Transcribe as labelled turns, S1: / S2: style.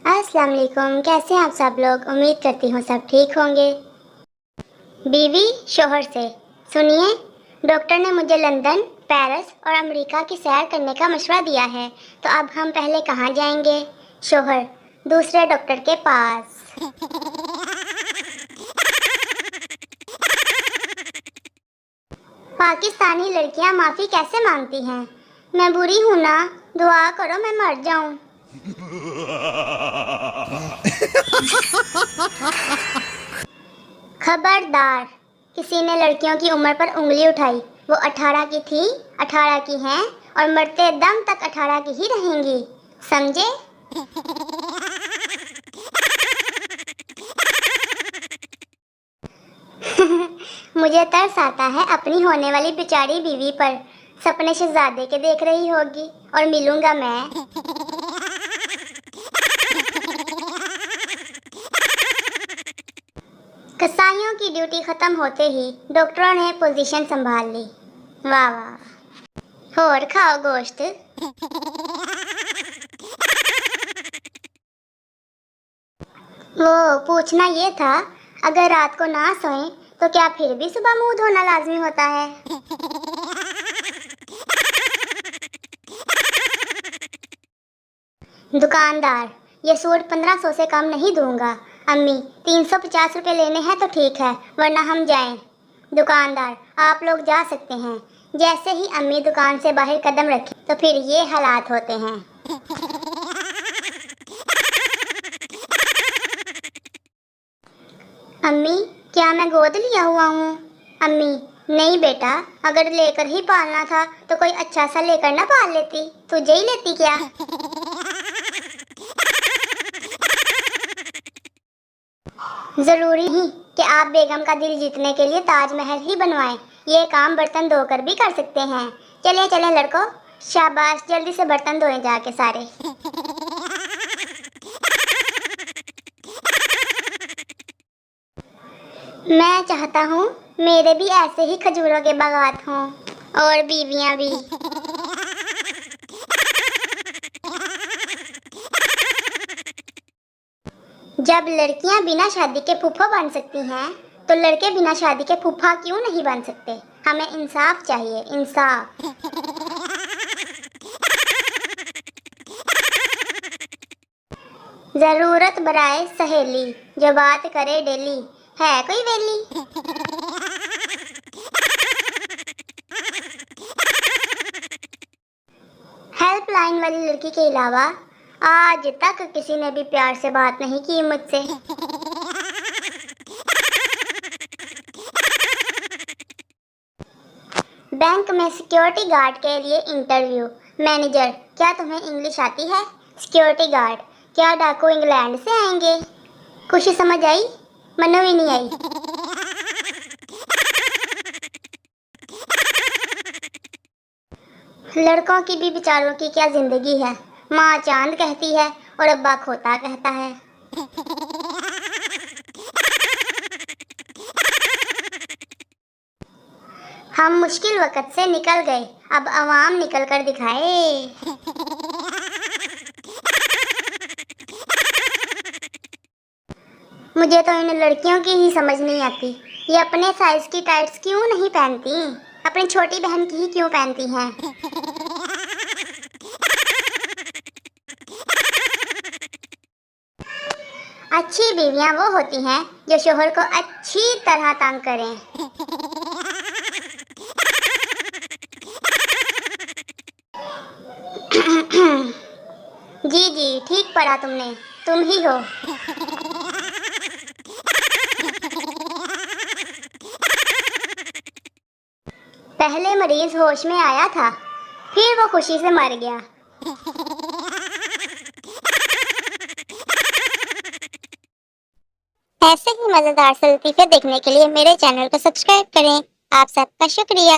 S1: अस्सलाम वालेकुम, कैसे हैं आप सब लोग। उम्मीद करती हूँ सब ठीक होंगे। बीवी शोहर से। सुनिए, डॉक्टर ने मुझे लंदन, पेरिस और अमेरिका की सैर करने का मशवरा दिया है, तो अब हम पहले कहाँ जाएंगे। शोहर, दूसरे डॉक्टर के पास। पाकिस्तानी लड़कियां माफ़ी कैसे मांगती हैं। मैं बुरी हूँ ना, दुआ करो मैं मर जाऊँ। खबरदार, किसी ने लड़कियों की उम्र पर उंगली उठाई। वो 18 की थी, 18 की हैं और मरते दम तक 18 की ही रहेंगी, समझे। मुझे तरस आता है अपनी होने वाली बेचारी बीवी पर। सपने शहजादे के देख रही होगी और मिलूंगा मैं। कसाईयों की ड्यूटी खत्म होते ही डॉक्टरों ने पोजीशन संभाल ली। वाह वाह। और खाओ गोश्त। वो पूछना ये था, अगर रात को ना सोएं तो क्या फिर भी सुबह मुंह धोना लाजमी होता है। दुकानदार, ये सूट 1500 से कम नहीं दूंगा। अम्मी, 350 रुपये लेने हैं तो ठीक है, वरना हम जाएं। दुकानदार, आप लोग जा सकते हैं। जैसे ही अम्मी दुकान से बाहर कदम रखी तो फिर ये हालात होते हैं। अम्मी, क्या मैं गोद लिया हुआ हूँ। अम्मी, नहीं बेटा, अगर लेकर ही पालना था तो कोई अच्छा सा लेकर ना पाल लेती, तुझे ही लेती क्या। जरूरी नहीं कि आप बेगम का दिल जीतने के लिए ताजमहल ही बनवाएं। ये काम बर्तन धोकर भी कर सकते हैं। चले चले लड़को, शाबाश, जल्दी से बर्तन धोए जाके सारे। मैं चाहता हूँ मेरे भी ऐसे ही खजूरों के बागात हों और बीवियाँ भी। जब लड़कियां बिना शादी के फूफा बन सकती हैं, तो लड़के बिना शादी के फूफा क्यों नहीं बन सकते। हमें इंसाफ चाहिए, इंसाफ। जरूरत बराए सहेली, जो बात करे डेली, है कोई वेली। हेल्पलाइन वाली लड़की के अलावा आज तक किसी ने भी प्यार से बात नहीं की मुझसे। बैंक में सिक्योरिटी गार्ड के लिए इंटरव्यू। मैनेजर, क्या तुम्हें इंग्लिश आती है। सिक्योरिटी गार्ड, क्या डाकू इंग्लैंड से आएंगे। खुशी समझ आई, मनो ही नहीं आई। लड़कों की भी बेचारों की क्या जिंदगी है। माँ चांद कहती है और अब्बा खोता कहता है। हम मुश्किल वक्त से निकल गए, अब अवाम निकल कर दिखाए। मुझे तो इन लड़कियों की ही समझ नहीं आती, ये अपने साइज की टाइट्स क्यों नहीं पहनती, अपनी छोटी बहन की ही क्यों पहनती हैं। अच्छी बीवियां वो होती हैं जो शोहर को अच्छी तरह तंग करें। जी जी, ठीक पढ़ा तुमने, तुम ही हो। पहले मरीज होश में आया था, फिर वो खुशी से मर गया। ऐसे ही मजेदार से लतीफे देखने के लिए मेरे चैनल को सब्सक्राइब करें। आप सबका शुक्रिया।